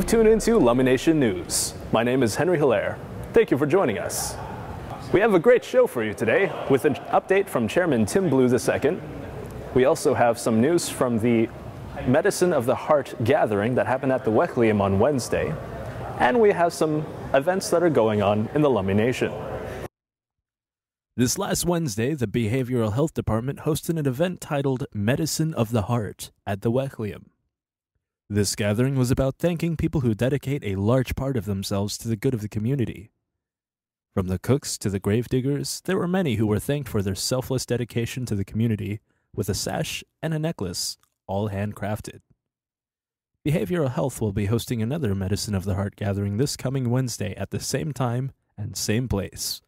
You've tuned into Lummi Nation News. My name is Henry Hilaire. Thank you for joining us. We have a great show for you today with an update from Chairman Tim Blue II. We also have some news from the Medicine of the Heart gathering that happened at the Wecklium on Wednesday. And we have some events that are going on in the Lummi Nation. This last Wednesday, the Behavioral Health Department hosted an event titled Medicine of the Heart at the Wecklium. This gathering was about thanking people who dedicate a large part of themselves to the good of the community. From the cooks to the gravediggers, there were many who were thanked for their selfless dedication to the community with a sash and a necklace, all handcrafted. Behavioral Health will be hosting another Medicine of the Heart gathering this coming Wednesday at the same time and same place,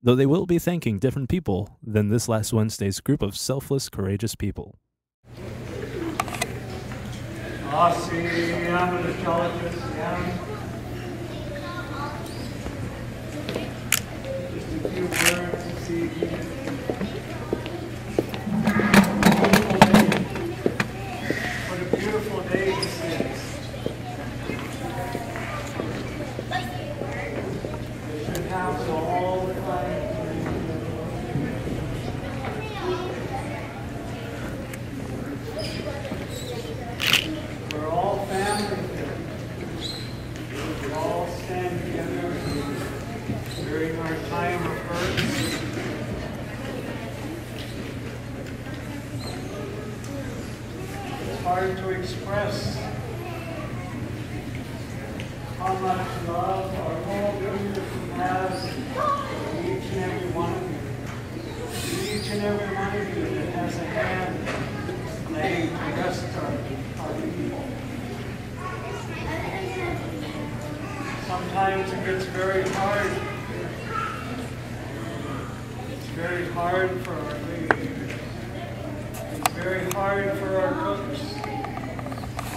though they will be thanking different people than this last Wednesday's group of selfless, courageous people. Just a few words this evening. What a beautiful day this is. It should happen all the time. We're all family here. We all stand together during our time of hurt. It's hard to express how much love our whole community has for each and every one of you. Each and every one of you that has a hand laying to rest our people. Sometimes it gets very hard. It's very hard for our ladies. It's very hard for our cooks,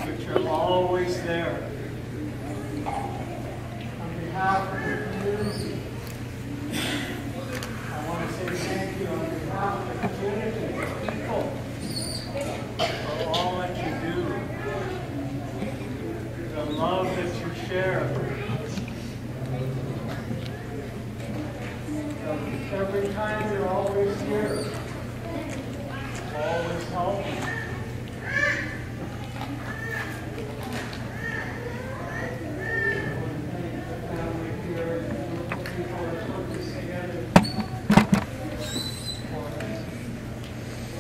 which are always there. On behalf of the community, I want to say thank you on behalf of the community, the people, for all that you do, the love that you share. Every time you're always here, always helping. The family here, people that put this together for us.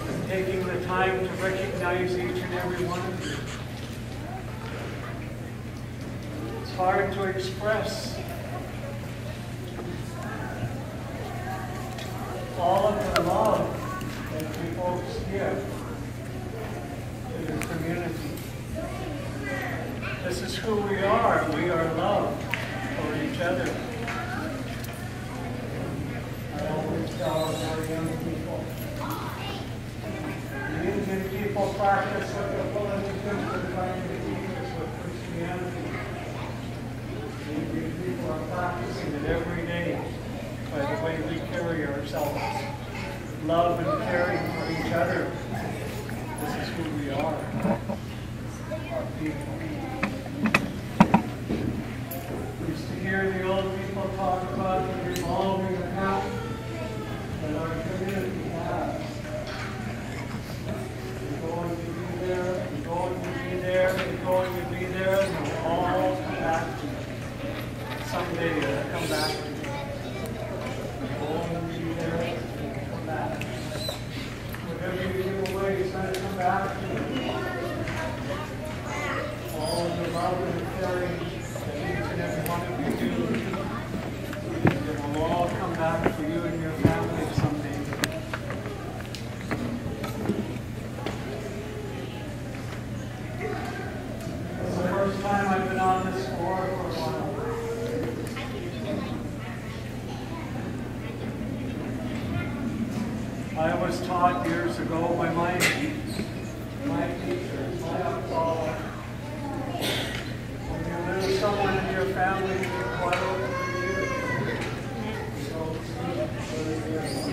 And taking the time to recognize each and every one of you. It's hard to express all of the love that you folks give to the community. This is who we are. We are love for each other. I always tell our young people, the Indian people practice what the politicians are trying to teach us with Christianity. The Indian people are practicing it every day by the way we carry ourselves. Love and caring for each other. This is who we are. Our people. We used to hear the old people talk about the revolving account that our community has. We're going to be there, we're going to be there, we're going to be there, and we'll all come back to it. Someday it'll come back to it. Whatever you give away, it's going to come back to you. All of the love and caring that each and every one of you do, it will all come back for you and your family someday. It's the first time I've been on this floor for a while. I was taught years ago by my teachers, my uncle, when you lose someone in your family, you quite over the years. So that's the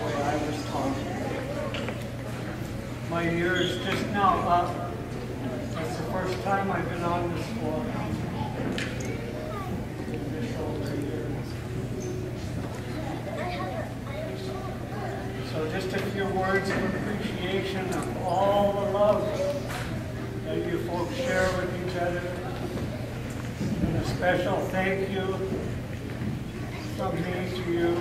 way I was taught. My years just now up. That's the first time I've been on this floor. This over here. So just a few words of appreciation of all the love that you folks share with each other. And a special thank you from me to you.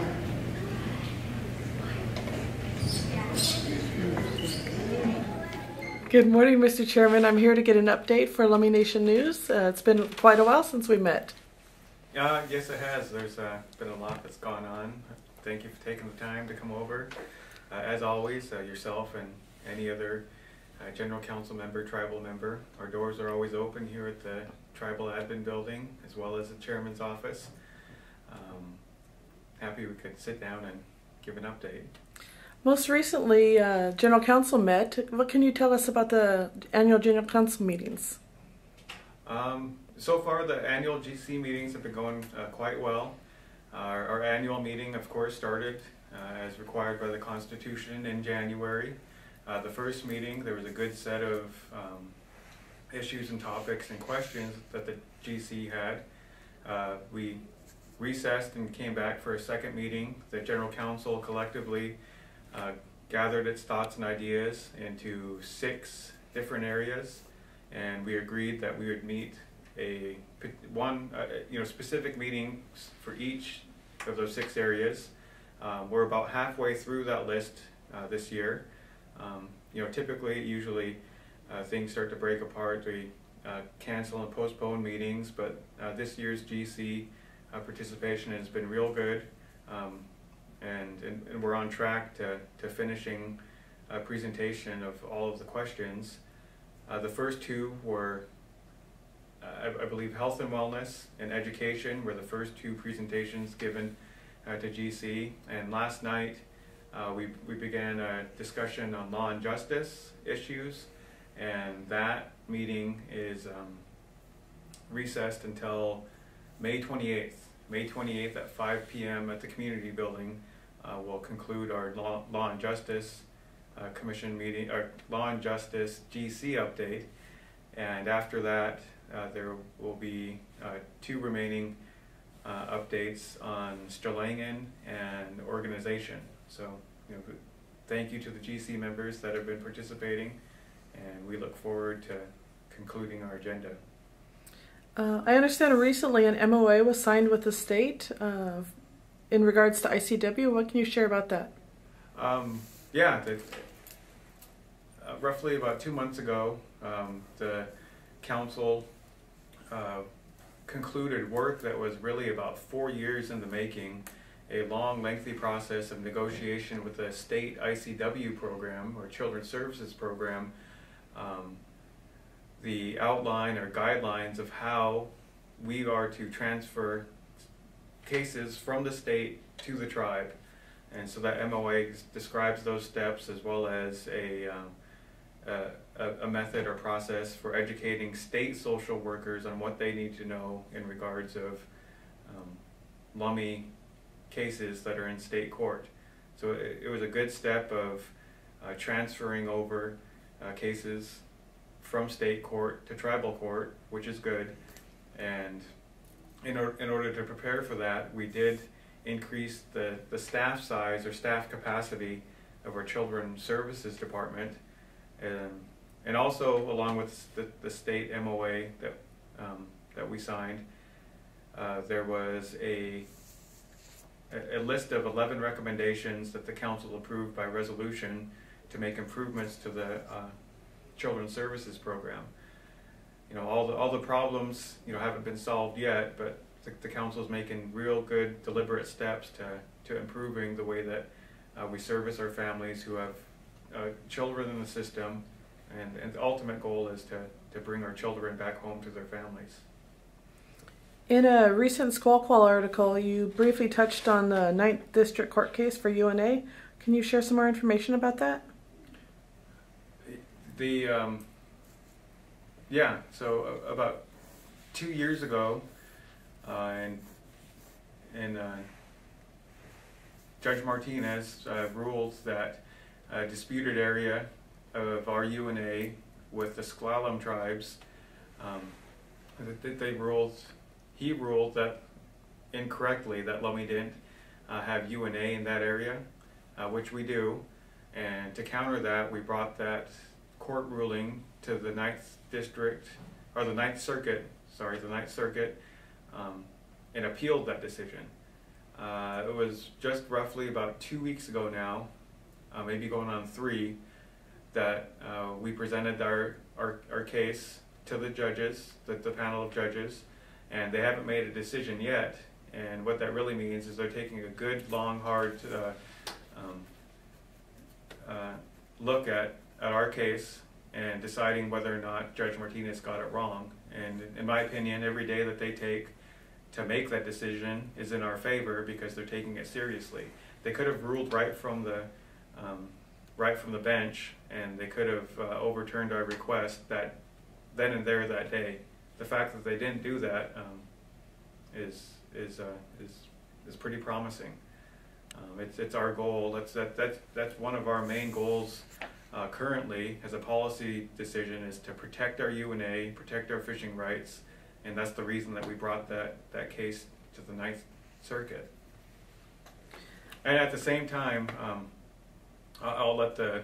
Good morning, Mr. Chairman. I'm here to get an update for Lummi Nation News. It's been quite a while since we met. Yes, it has. There's been a lot that's gone on. Thank you for taking the time to come over. As always, yourself and any other general council member, tribal member, our doors are always open here at the tribal admin building as well as the chairman's office. Happy we could sit down and give an update. Most recently, General Council met. What can you tell us about the annual General Council meetings? So far, the annual GC meetings have been going quite well. Our annual meeting, of course, started as required by the Constitution in January. The first meeting, there was a good set of issues and topics and questions that the GC had. We recessed and came back for a second meeting. The General Council collectively gathered its thoughts and ideas into 6 different areas, and we agreed that we would meet specific meetings for each of those 6 areas. We're about halfway through that list this year. Typically, usually things start to break apart. We cancel and postpone meetings, but this year's GC participation has been real good. And we're on track to finishing a presentation of all of the questions. The first 2 were, I believe, health and wellness and education were the first 2 presentations given to GC. And last night we began a discussion on law and justice issues, and that meeting is recessed until May 28th. May 28th at 5 p.m. at the community building. We'll conclude our Law and Justice Commission meeting, our Law and Justice GC update, and after that there will be 2 remaining updates on Sterlangen and organization. So, thank you to the GC members that have been participating, and we look forward to concluding our agenda. I understand recently an MOA was signed with the state in regards to ICW. What can you share about that? Roughly about 2 months ago, the council concluded work that was really about 4 years in the making, a long, lengthy process of negotiation with the state ICW program, or Children's Services Program, the outline or guidelines of how we are to transfer cases from the state to the tribe. And so that MOA describes those steps, as well as a method or process for educating state social workers on what they need to know in regards of Lummi cases that are in state court. So it was a good step of transferring over cases from state court to tribal court, which is good. And in order to prepare for that, we did increase the staff size or staff capacity of our Children's Services Department, and also along with the state MOA that we signed, there was a list of 11 recommendations that the council approved by resolution to make improvements to the Children's Services Program. All the problems haven't been solved yet, but the council is making real good, deliberate steps to improving the way that we service our families who have children in the system, and the ultimate goal is to bring our children back home to their families. In a recent Squawk-Wall article, you briefly touched on the 9th District Court case for UNA. Can you share some more information about that? So about 2 years ago, Judge Martinez ruled that a disputed area of our UNA with the S'Klallam tribes He ruled that incorrectly that Lummi didn't have UNA in that area, which we do. And to counter that, we brought that court ruling to the Ninth District, or the Ninth Circuit, and appealed that decision. It was just roughly about 2 weeks ago now, maybe going on 3, that we presented our case to the judges, the panel of judges, and they haven't made a decision yet. And what that really means is they're taking a good, long, hard look at our case and deciding whether or not Judge Martinez got it wrong. And in my opinion, every day that they take to make that decision is in our favor because they're taking it seriously. They could have ruled right from the bench, and they could have overturned our request that then and there that day. The fact that they didn't do that is pretty promising. It's our goal. That's one of our main goals currently as a policy decision, is to protect our UNA, protect our fishing rights, and that's the reason that we brought that case to the Ninth Circuit. And at the same time, I'll let the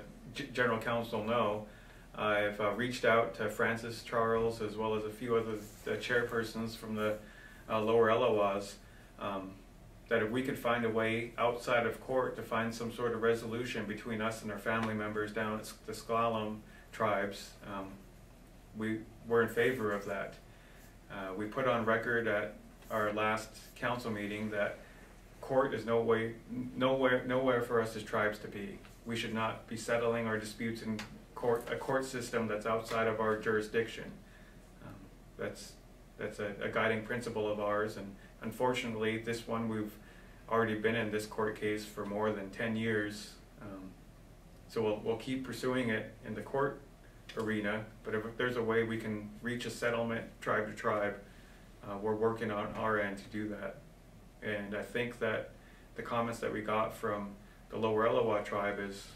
General Counsel know, I've reached out to Francis Charles as well as a few other chairpersons from the lower LOAs, that if we could find a way outside of court to find some sort of resolution between us and our family members down at the Sklallam tribes, we're in favor of that. We put on record at our last council meeting that court is nowhere for us as tribes to be. We should not be settling our disputes in a court system that's outside of our jurisdiction. That's a guiding principle of ours, and unfortunately this one, we've already been in this court case for more than 10 years. So we'll keep pursuing it in the court arena, but if there's a way we can reach a settlement tribe to tribe, we're working on our end to do that. And I think that the comments that we got from the lower LOA tribe is,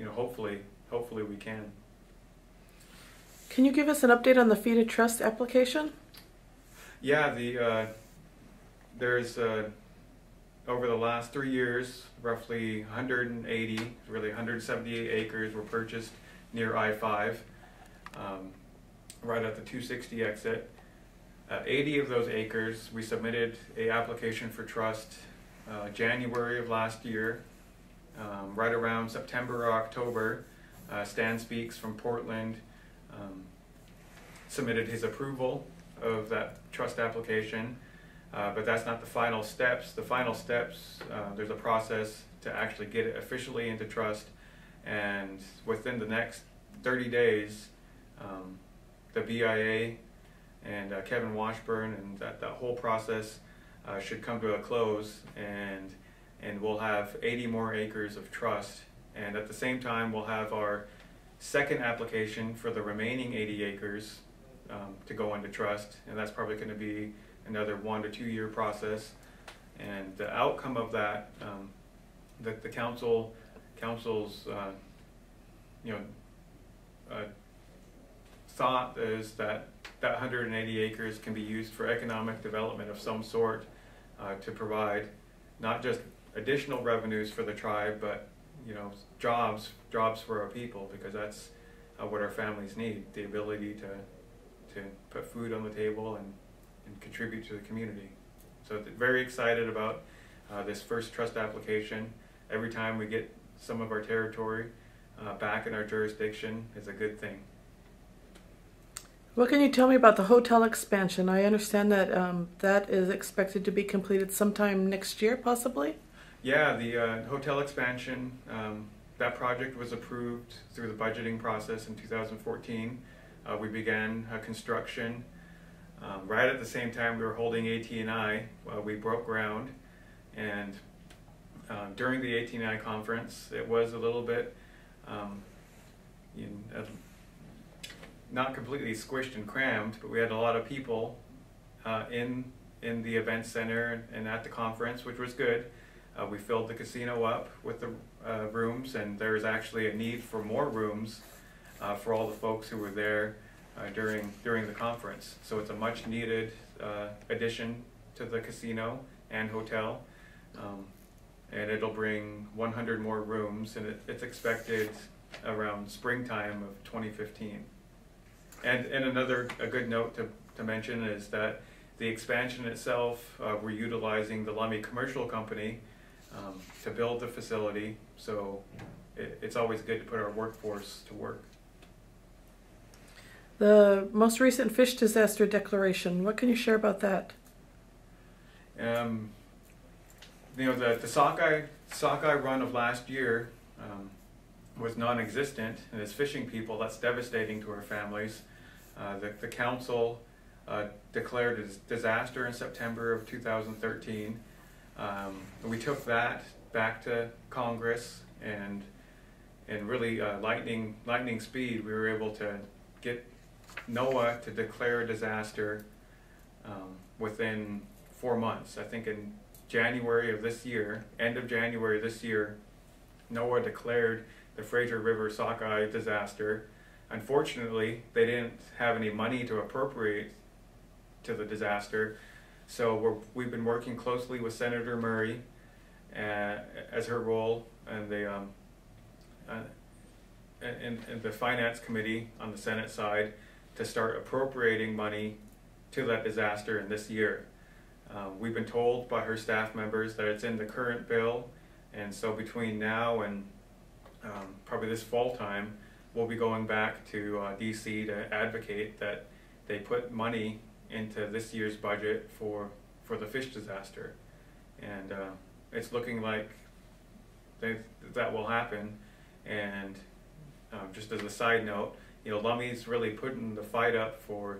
hopefully we can. Can you give us an update on the fee to trust application? Yeah, there's over the last 3 years, roughly 180, really 178 acres were purchased near I-5, right at the 260 exit. 80 of those acres, we submitted an application for trust January of last year. Right around September or October, Stan Speaks from Portland submitted his approval of that trust application, but that's not the final steps. The final steps, there's a process to actually get it officially into trust, and within the next 30 days, the BIA and Kevin Washburn and that whole process should come to a close, and we'll have 80 more acres of trust. And at the same time, we'll have our second application for the remaining 80 acres to go into trust, and that's probably going to be another 1 to 2 year process. And the outcome of that, that the council's thought is that 180 acres can be used for economic development of some sort, to provide not just additional revenues for the tribe, but jobs for our people, because that's what our families need, the ability to put food on the table and contribute to the community. So very excited about this first trust application. Every time we get some of our territory back in our jurisdiction is a good thing. What can you tell me about the hotel expansion? I understand that that is expected to be completed sometime next year, possibly? Yeah, the hotel expansion, that project was approved through the budgeting process in 2014. We began construction. Right at the same time we were holding AT&I, we broke ground, and during the AT&I conference, it was a little bit not completely squished and crammed, but we had a lot of people in the event center and at the conference, which was good. We filled the casino up with the rooms, and there's actually a need for more rooms for all the folks who were there during the conference. So it's a much needed addition to the casino and hotel, and it'll bring 100 more rooms, and it's expected around springtime of 2015. And a good note to mention is that the expansion itself, we're utilizing the Lummi Commercial Company to build the facility, so it's always good to put our workforce to work. The most recent fish disaster declaration, what can you share about that? The sockeye run of last year was non-existent, and as fishing people, that's devastating to our families. The council declared a disaster in September of 2013. We took that back to Congress, and really lightning speed, we were able to get NOAA to declare a disaster within 4 months. I think in January of this year, end of January this year, NOAA declared the Fraser River sockeye disaster. Unfortunately, they didn't have any money to appropriate to the disaster, so we've been working closely with Senator Murray as her role and in the Finance Committee on the Senate side to start appropriating money to that disaster in this year. We've been told by her staff members that it's in the current bill, and so between now and probably this fall time, we'll be going back to DC to advocate that they put money into this year's budget for the fish disaster. And it's looking like that will happen. And just as a side note, Lummi's really putting the fight up for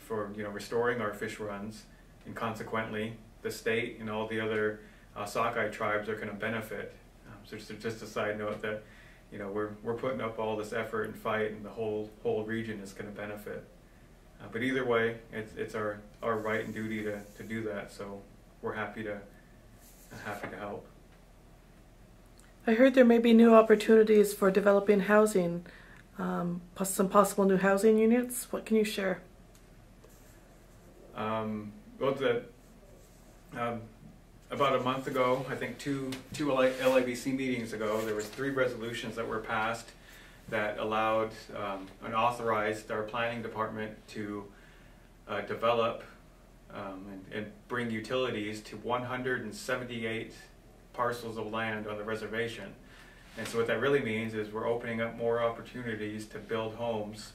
restoring our fish runs, and consequently the state and all the other sockeye tribes are going to benefit. So just a side note that we're putting up all this effort and fight, and the whole region is going to benefit. But either way, it's our right and duty to do that. So we're happy to help. I heard there may be new opportunities for developing housing, some possible new housing units. What can you share? About a month ago, I think two LABC meetings ago, there was 3 resolutions that were passed that allowed and authorized our planning department to develop and bring utilities to 178 parcels of land on the reservation. And so what that really means is we're opening up more opportunities to build homes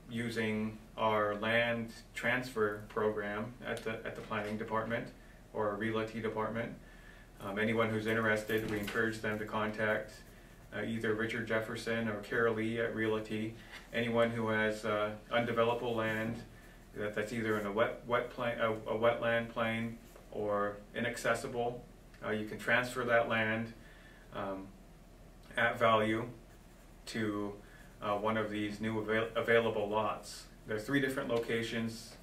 using our land transfer program at the planning department or our realty department. Anyone who's interested, we encourage them to contact either Richard Jefferson or Carol Lee at Realty. Anyone who has undevelopable land that's either in a wetland plain or inaccessible, you can transfer that land at value to one of these new available lots. There are 3 different locations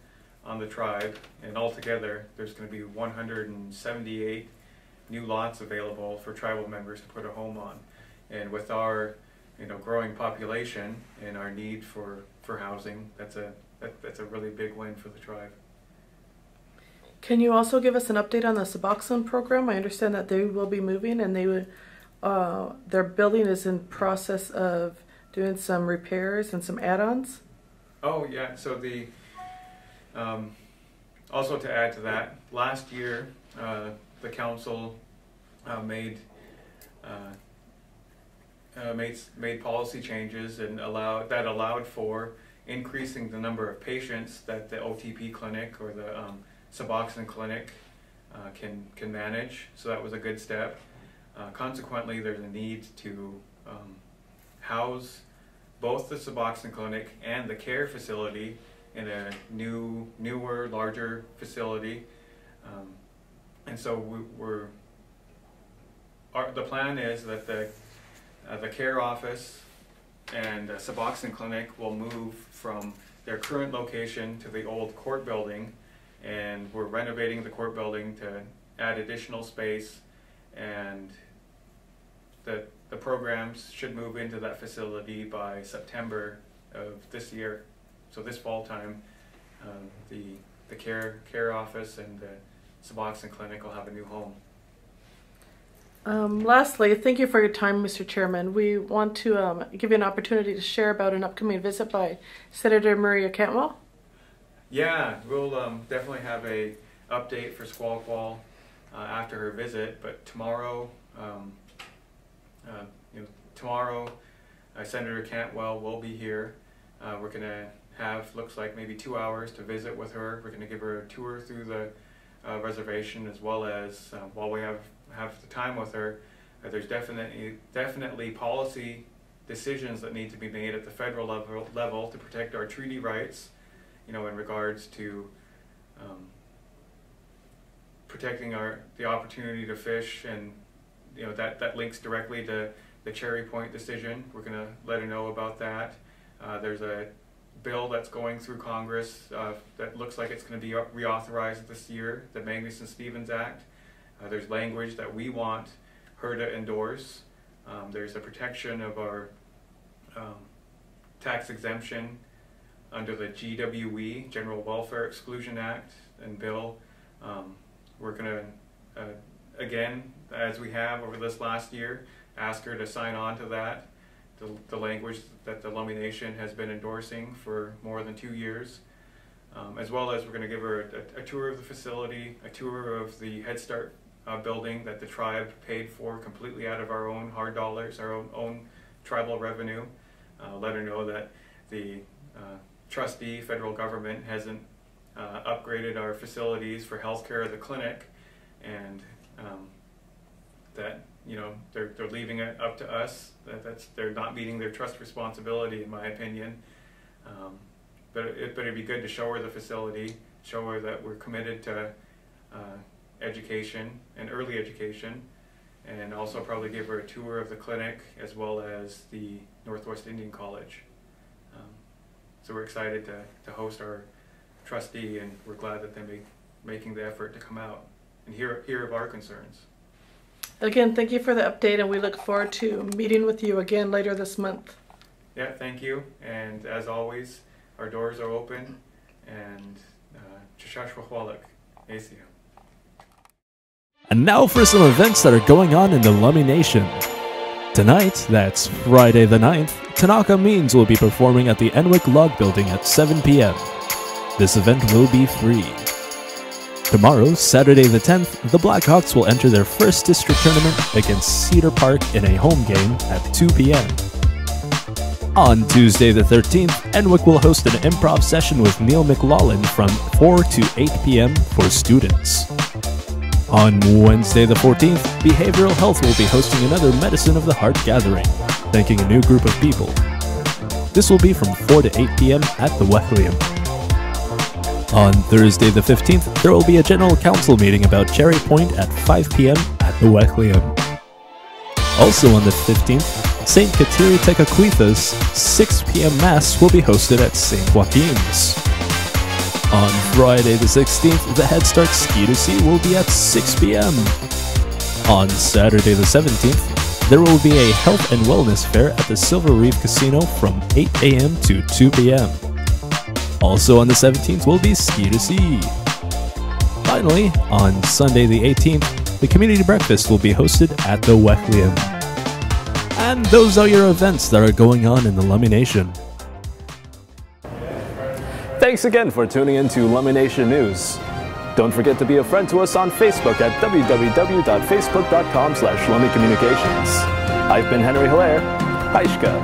on the tribe, and altogether there's going to be 178 new lots available for tribal members to put a home on. And with our growing population and our need for housing, that's a really big win for the tribe. Can you also give us an update on the Suboxone program? I understand that they will be moving, and their building is in process of doing some repairs and some add-ons. Oh yeah, so also to add to that, last year the council made policy changes and allowed for increasing the number of patients that the OTP clinic or the Suboxone clinic can manage. So that was a good step. Consequently, there's a need to house both the Suboxone clinic and the care facility in a newer, larger facility. And so the plan is that the care office and Suboxone clinic will move from their current location to the old court building, and we're renovating the court building to add additional space, and the the programs should move into that facility by September of this year. So this fall time, the care office and the Suboxone Clinic will have a new home. Lastly, thank you for your time, Mr. Chairman. We want to give you an opportunity to share about an upcoming visit by Senator Maria Cantwell. Yeah, we'll definitely have a update for Squawk after her visit. But tomorrow, Senator Cantwell will be here. We're going to have, looks like maybe 2 hours to visit with her. We're going to give her a tour through the reservation, as well as while we have the time with her, there's definitely policy decisions that need to be made at the federal level to protect our treaty rights, in regards to protecting the opportunity to fish, and that links directly to the Cherry Point decision. We're going to let her know about that. There's a bill that's going through Congress that looks like it's going to be reauthorized this year, the Magnuson-Stevens Act. There's language that we want her to endorse. There's a protection of our tax exemption under the GWE, General Welfare Exclusion Act and bill. We're going to, again, as we have over this last year, ask her to sign on to that, the language that the Lummi Nation has been endorsing for more than 2 years. As well as we're going to give her a tour of the facility, a tour of the Head Start building that the tribe paid for completely out of our own hard dollars, our own tribal revenue. Let her know that the trustee, federal government, hasn't upgraded our facilities for healthcare, the clinic, and that they're leaving it up to us. They're not meeting their trust responsibility, in my opinion. But it'd be good to show her the facility, show her that we're committed to education and early education, and also probably give her a tour of the clinic as well as the Northwest Indian College. So we're excited to host our trustee, and we're glad that they're making the effort to come out and hear of our concerns. Again, thank you for the update, and we look forward to meeting with you again later this month. Yeah, thank you. And as always, our doors are open, and Chashashwahwalik, Asia. And now for some events that are going on in the Lummi Nation. Tonight, that's Friday the 9th, Tanaka Means will be performing at the Enwick Log Building at 7 p.m. This event will be free. Tomorrow, Saturday the 10th, the Blackhawks will enter their first district tournament against Cedar Park in a home game at 2 p.m. On Tuesday the 13th, Enwick will host an improv session with Neil McLaughlin from 4 to 8 p.m. for students. On Wednesday the 14th, Behavioral Health will be hosting another Medicine of the Heart gathering, thanking a new group of people. This will be from 4 to 8 p.m. at the Wecklium. On Thursday the 15th, there will be a general council meeting about Cherry Point at 5 p.m. at the Wecklium. Also on the 15th, St. Kateri Tekakwitha's 6 p.m. Mass will be hosted at St. Joaquin's. On Friday the 16th, the Head Start Ski to Sea will be at 6 p.m. On Saturday the 17th, there will be a health and wellness fair at the Silver Reef Casino from 8 a.m. to 2 p.m. Also on the 17th will be Ski to Sea. Finally, on Sunday the 18th, the community breakfast will be hosted at the Wecklium. And those are your events that are going on in the Lummi Nation. Thanks again for tuning in to Lummi Nation News. Don't forget to be a friend to us on Facebook at www.facebook.com/LummiCommunications. I've been Henry Hilaire. Haishka.